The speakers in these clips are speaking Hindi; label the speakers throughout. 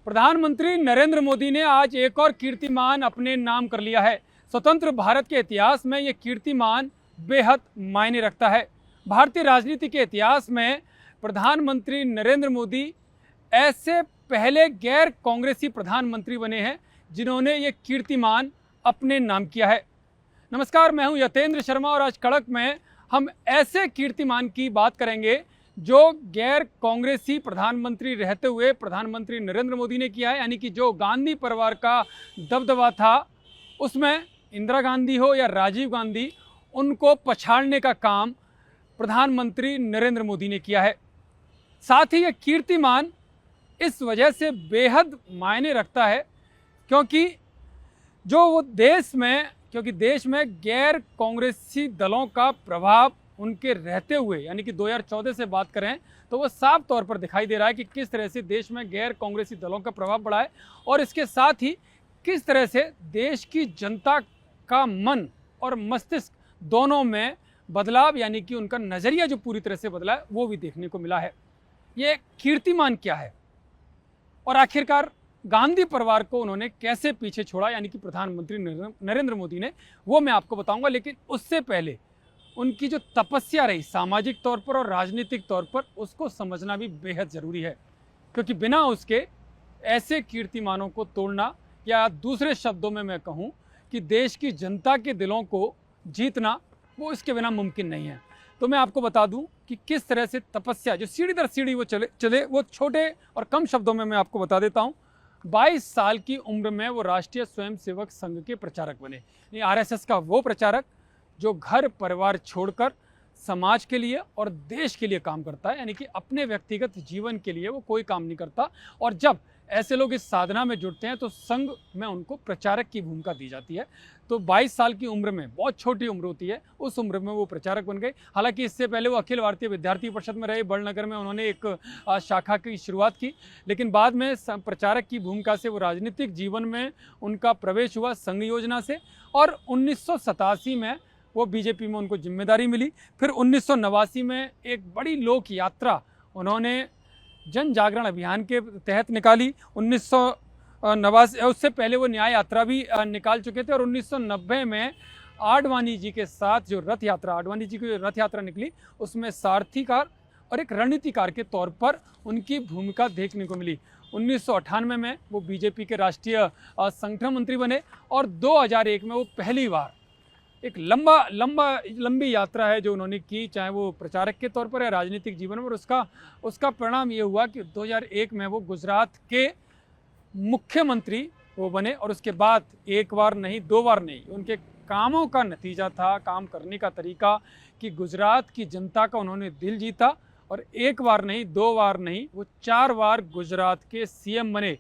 Speaker 1: प्रधानमंत्री नरेंद्र मोदी ने आज एक और कीर्तिमान अपने नाम कर लिया है। स्वतंत्र भारत के इतिहास में ये कीर्तिमान बेहद मायने रखता है। भारतीय राजनीति के इतिहास में प्रधानमंत्री नरेंद्र मोदी ऐसे पहले गैर कांग्रेसी प्रधानमंत्री बने हैं जिन्होंने ये कीर्तिमान अपने नाम किया है। नमस्कार, मैं हूं यतेंद्र शर्मा और आज कड़क में हम ऐसे कीर्तिमान की बात करेंगे जो गैर कांग्रेसी प्रधानमंत्री रहते हुए प्रधानमंत्री नरेंद्र मोदी ने किया है। यानी कि जो गांधी परिवार का दबदबा था, उसमें इंदिरा गांधी हो या राजीव गांधी, उनको पछाड़ने का काम प्रधानमंत्री नरेंद्र मोदी ने किया है। साथ ही ये कीर्तिमान इस वजह से बेहद मायने रखता है क्योंकि देश में गैर कांग्रेसी दलों का प्रभाव उनके रहते हुए, यानी कि 2014 से बात करें तो वो साफ तौर पर दिखाई दे रहा है कि किस तरह से देश में गैर कांग्रेसी दलों का प्रभाव बढ़ा है और इसके साथ ही किस तरह से देश की जनता का मन और मस्तिष्क दोनों में बदलाव, यानी कि उनका नज़रिया जो पूरी तरह से बदला है, वो भी देखने को मिला है। ये कीर्तिमान क्या है और आखिरकार गांधी परिवार को उन्होंने कैसे पीछे छोड़ा, यानी कि प्रधानमंत्री नरेंद्र मोदी ने, वो मैं आपको बताऊंगा। लेकिन उससे पहले उनकी जो तपस्या रही सामाजिक तौर पर और राजनीतिक तौर पर, उसको समझना भी बेहद ज़रूरी है क्योंकि बिना उसके ऐसे कीर्तिमानों को तोड़ना, या दूसरे शब्दों में मैं कहूँ कि देश की जनता के दिलों को जीतना, वो इसके बिना मुमकिन नहीं है। तो मैं आपको बता दूं कि किस तरह से तपस्या जो सीढ़ी दर सीढ़ी वो चले वो छोटे और कम शब्दों में मैं आपको बता देता हूं। 22 साल की उम्र में वो राष्ट्रीय स्वयंसेवक संघ के प्रचारक बने। आरएसएस का वो प्रचारक जो घर परिवार छोड़कर समाज के लिए और देश के लिए काम करता है, यानी कि अपने व्यक्तिगत जीवन के लिए वो कोई काम नहीं करता। और जब ऐसे लोग इस साधना में जुड़ते हैं तो संघ में उनको प्रचारक की भूमिका दी जाती है। तो 22 साल की उम्र में, बहुत छोटी उम्र होती है, उस उम्र में वो प्रचारक बन गए। हालांकि इससे पहले वो अखिल भारतीय विद्यार्थी परिषद में रहे, बड़नगर में उन्होंने एक शाखा की शुरुआत की, लेकिन बाद में प्रचारक की भूमिका से वो राजनीतिक जीवन में उनका प्रवेश हुआ संघ योजना से। और 1987 में वो बीजेपी में उनको जिम्मेदारी मिली। फिर 1989 में एक बड़ी लोक यात्रा उन्होंने जन जागरण अभियान के तहत निकाली। 1989, उससे पहले वो न्याय यात्रा भी निकाल चुके थे। और 1990 में आडवाणी जी के साथ जो रथ यात्रा, आडवाणी जी की जो रथ यात्रा निकली, उसमें सारथीकार और एक रणनीतिकार के तौर पर उनकी भूमिका देखने को मिली। 1998 में वो बीजेपी के राष्ट्रीय संगठन मंत्री बने और 2001 में वो पहली बार एक लंबी यात्रा है जो उन्होंने की, चाहे वो प्रचारक के तौर पर या राजनीतिक जीवन में। और उसका परिणाम ये हुआ कि 2001 में वो गुजरात के मुख्यमंत्री वो बने। और उसके बाद एक बार नहीं, 2 बार नहीं, उनके कामों का नतीजा था, काम करने का तरीका, कि गुजरात की जनता का उन्होंने दिल जीता। और एक बार नहीं, 2 बार नहीं, वो 4 बार गुजरात के सीएम बने।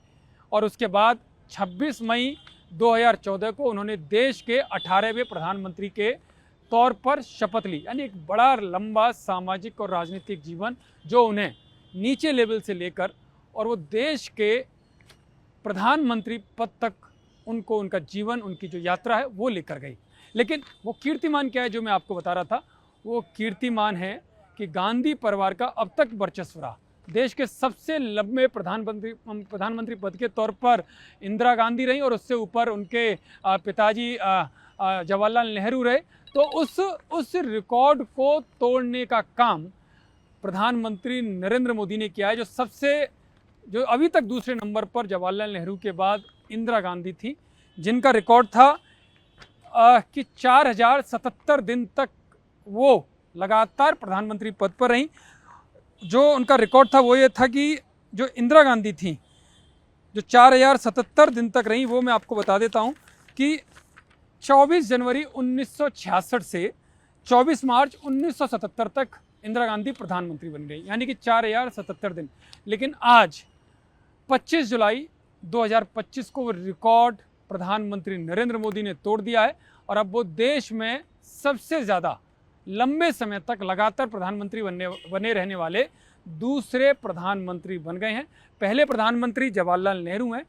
Speaker 1: और उसके बाद 26 मई 2014 को उन्होंने देश के 18वें प्रधानमंत्री के तौर पर शपथ ली। यानी एक बड़ा लंबा सामाजिक और राजनीतिक जीवन जो उन्हें नीचे लेवल से लेकर और वो देश के प्रधानमंत्री पद तक उनको, उनका जीवन, उनकी जो यात्रा है, वो लेकर गई। लेकिन वो कीर्तिमान क्या है जो मैं आपको बता रहा था? वो कीर्तिमान है कि गांधी परिवार का अब तक वर्चस्व रहा। देश के सबसे लंबे प्रधानमंत्री पद के तौर पर इंदिरा गांधी रही और उससे ऊपर उनके पिताजी जवाहरलाल नेहरू रहे। तो उस रिकॉर्ड को तोड़ने का काम प्रधानमंत्री नरेंद्र मोदी ने किया है। जो अभी तक दूसरे नंबर पर जवाहरलाल नेहरू के बाद इंदिरा गांधी थी, जिनका रिकॉर्ड था कि 4077 दिन तक वो लगातार प्रधानमंत्री पद पर रहीं। जो उनका रिकॉर्ड था वो ये था कि जो इंदिरा गांधी थी, जो 4077 दिन तक रहीं, वो मैं आपको बता देता हूँ कि 24 जनवरी 1966 से 24 मार्च 1977 तक इंदिरा गांधी प्रधानमंत्री बन गई, यानी कि 4077 दिन। लेकिन आज 25 जुलाई 2025 को वो रिकॉर्ड प्रधानमंत्री नरेंद्र मोदी ने तोड़ दिया है और अब वो देश में सबसे ज़्यादा लंबे समय तक लगातार प्रधानमंत्री बने रहने वाले दूसरे प्रधानमंत्री बन गए हैं। पहले प्रधानमंत्री जवाहरलाल नेहरू हैं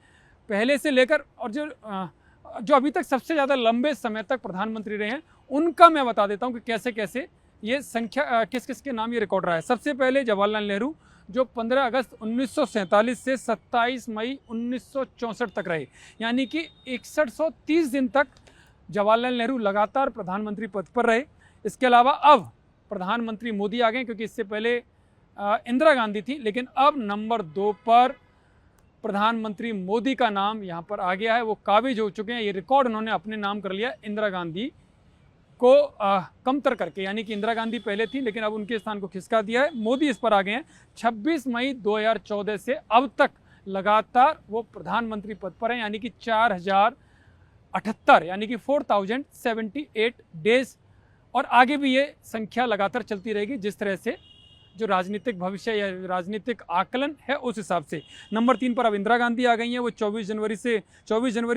Speaker 1: पहले से लेकर, और जो अभी तक सबसे ज़्यादा लंबे समय तक प्रधानमंत्री रहे हैं, उनका मैं बता देता हूं कि कैसे कैसे ये संख्या, किस किस के नाम ये रिकॉर्ड रहा है। सबसे पहले जवाहरलाल नेहरू जो 15 अगस्त 1947 से 27 मई 1964 तक रहे, यानी कि 6130 दिन तक जवाहरलाल नेहरू लगातार प्रधानमंत्री पद पर रहे। इसके अलावा अब प्रधानमंत्री मोदी आ गए, क्योंकि इससे पहले इंदिरा गांधी थी, लेकिन अब नंबर 2 पर प्रधानमंत्री मोदी का नाम यहाँ पर आ गया है। वो काबिज हो चुके हैं, ये रिकॉर्ड उन्होंने अपने नाम कर लिया इंदिरा गांधी को कमतर करके, यानी कि इंदिरा गांधी पहले थी लेकिन अब उनके स्थान को खिसका दिया है। मोदी इस पर आ गए हैं। 26 मई 2014 से अब तक लगातार वो प्रधानमंत्री पद पर हैं, यानी कि 4078 यानी कि 4078 डेज, और आगे भी ये संख्या लगातार चलती रहेगी जिस तरह से जो राजनीतिक भविष्य या राजनीतिक आकलन है उस हिसाब से। नंबर 3 पर अब इंदिरा गांधी आ गई हैं। वो 24 जनवरी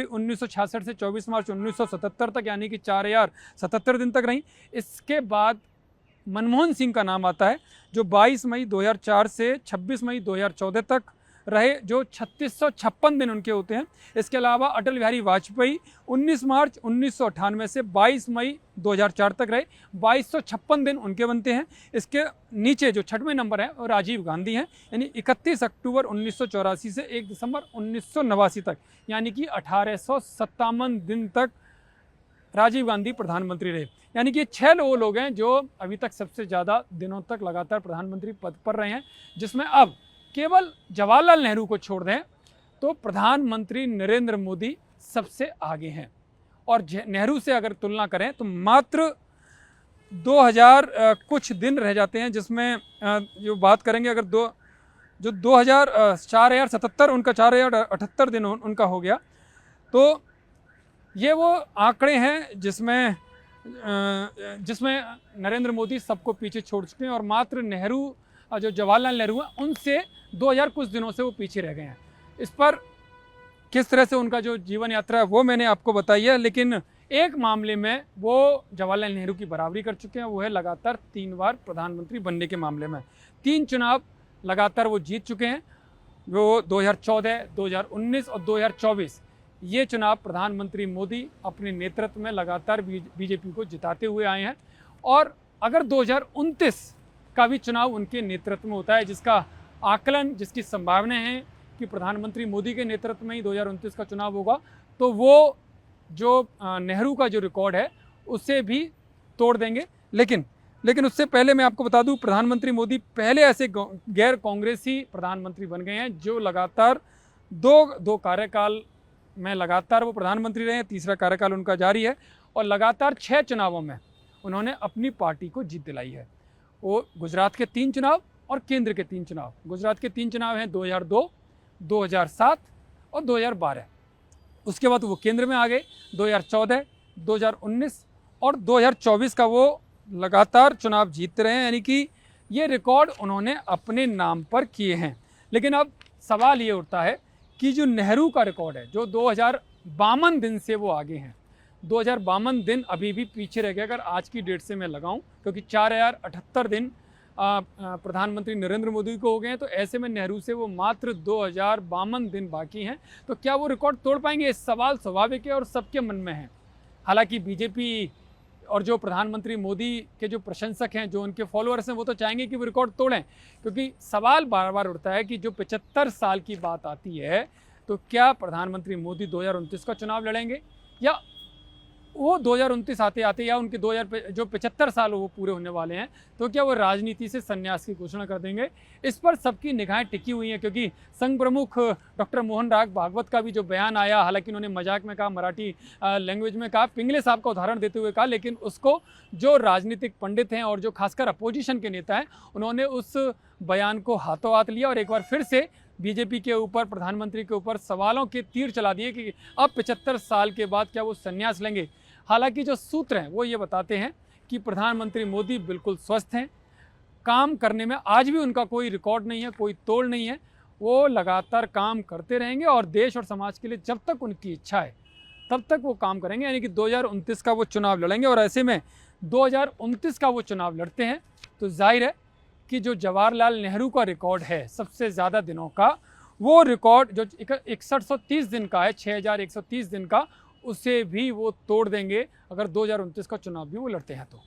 Speaker 1: 1966 से 24 मार्च 1977 तक, यानी कि 4077 दिन तक रहीं। इसके बाद मनमोहन सिंह का नाम आता है, जो 22 मई 2004 से 26 मई 2014 तक रहे, जो 3656 दिन उनके होते हैं। इसके अलावा अटल बिहारी वाजपेयी 19 मार्च 1998 से 22 मई 2004 तक रहे, 2256 दिन उनके बनते हैं। इसके नीचे जो 6वें नंबर है वो राजीव गांधी हैं, यानी 31 अक्टूबर 1984 से 1 दिसंबर 1989 तक, यानी कि 1857 दिन तक राजीव गांधी प्रधानमंत्री रहे। यानी कि 6 वो लोग हैं जो अभी तक सबसे ज़्यादा दिनों तक लगातार प्रधानमंत्री पद पर रहे हैं, जिसमें अब केवल जवाहरलाल नेहरू को छोड़ दें तो प्रधानमंत्री नरेंद्र मोदी सबसे आगे हैं। और नेहरू से अगर तुलना करें तो मात्र 2000 कुछ दिन रह जाते हैं, जिसमें जो बात करेंगे अगर 4077 उनका 4078 दिन उनका हो गया, तो ये वो आंकड़े हैं जिसमें नरेंद्र मोदी सबको पीछे छोड़ चुके हैं, और मात्र नेहरू जो जवाहरलाल नेहरू हैं उनसे 2000 कुछ दिनों से वो पीछे रह गए हैं। इस पर किस तरह से उनका जो जीवन यात्रा है वो मैंने आपको बताई है, लेकिन एक मामले में वो जवाहरलाल नेहरू की बराबरी कर चुके हैं, वो है लगातार 3 बार प्रधानमंत्री बनने के मामले में। 3 चुनाव लगातार वो जीत चुके हैं, वो 2014, 2019 और 2024। ये चुनाव प्रधानमंत्री मोदी अपने नेतृत्व में लगातार बीजेपी को जिताते हुए आए हैं, और अगर 2029 का भी चुनाव उनके नेतृत्व में होता है, जिसका आकलन, जिसकी संभावना है कि प्रधानमंत्री मोदी के नेतृत्व में ही 2029 का चुनाव होगा, तो वो जो नेहरू का जो रिकॉर्ड है उसे भी तोड़ देंगे। लेकिन उससे पहले मैं आपको बता दूं, प्रधानमंत्री मोदी पहले ऐसे गैर कांग्रेसी प्रधानमंत्री बन गए हैं जो लगातार दो कार्यकाल में लगातार वो प्रधानमंत्री रहे हैं। तीसरा कार्यकाल उनका जारी है, और लगातार 6 चुनावों में उन्होंने अपनी पार्टी को जीत दिलाई है। वो गुजरात के 3 चुनाव और केंद्र के 3 चुनाव। गुजरात के 3 चुनाव हैं 2002, 2007 और 2012। उसके बाद वो केंद्र में आ गए 2014, 2019 और 2024 का वो लगातार चुनाव जीतते रहे हैं, यानी कि ये रिकॉर्ड उन्होंने अपने नाम पर किए हैं। लेकिन अब सवाल ये उठता है कि जो नेहरू का रिकॉर्ड है, जो 2052 दिन से वो आगे हैं, 2052 दिन अभी भी पीछे रह गए अगर आज की डेट से मैं लगाऊं, क्योंकि 4078 दिन प्रधानमंत्री नरेंद्र मोदी को हो गए हैं, तो ऐसे में नेहरू से वो मात्र 2052 दिन बाकी हैं। तो क्या वो रिकॉर्ड तोड़ पाएंगे? इस सवाल स्वाभाविक है और सबके मन में है। हालांकि बीजेपी और जो प्रधानमंत्री मोदी के जो प्रशंसक हैं, जो उनके फॉलोअर्स हैं, वो तो चाहेंगे कि वो रिकॉर्ड तोड़ें, क्योंकि सवाल बार बार उठता है कि जो 75 साल की बात आती है, तो क्या प्रधानमंत्री मोदी 2029 का चुनाव लड़ेंगे, या वो 2029 आते आते, या उनके 75 साल वो पूरे होने वाले हैं, तो क्या वो राजनीति से संन्यास की घोषणा कर देंगे? इस पर सबकी निगाहें टिकी हुई हैं, क्योंकि संघ प्रमुख डॉक्टर मोहन राग भागवत का भी जो बयान आया, हालांकि उन्होंने मजाक में कहा, मराठी लैंग्वेज में कहा, पिंगले साहब का उदाहरण देते हुए कहा, लेकिन उसको जो राजनीतिक पंडित हैं और जो खासकर अपोजिशन के नेता हैं, उन्होंने उस बयान को हाथों हाथ लिया और एक बार फिर से बीजेपी के ऊपर, प्रधानमंत्री के ऊपर सवालों के तीर चला दिए कि अब 75 साल के बाद क्या वो संन्यास लेंगे। हालांकि जो सूत्र हैं वो ये बताते हैं कि प्रधानमंत्री मोदी बिल्कुल स्वस्थ हैं, काम करने में आज भी उनका कोई रिकॉर्ड नहीं है, कोई तोड़ नहीं है। वो लगातार काम करते रहेंगे और देश और समाज के लिए जब तक उनकी इच्छा है तब तक वो काम करेंगे, यानी कि 2029 का वो चुनाव लड़ेंगे। और ऐसे में 2029 का वो चुनाव लड़ते हैं तो जाहिर है कि जो जवाहरलाल नेहरू का रिकॉर्ड है सबसे ज़्यादा दिनों का, वो रिकॉर्ड जो 6130 दिन का है, 6130 दिन का, उसे भी वो तोड़ देंगे अगर 2029 का चुनाव भी वो लड़ते हैं तो।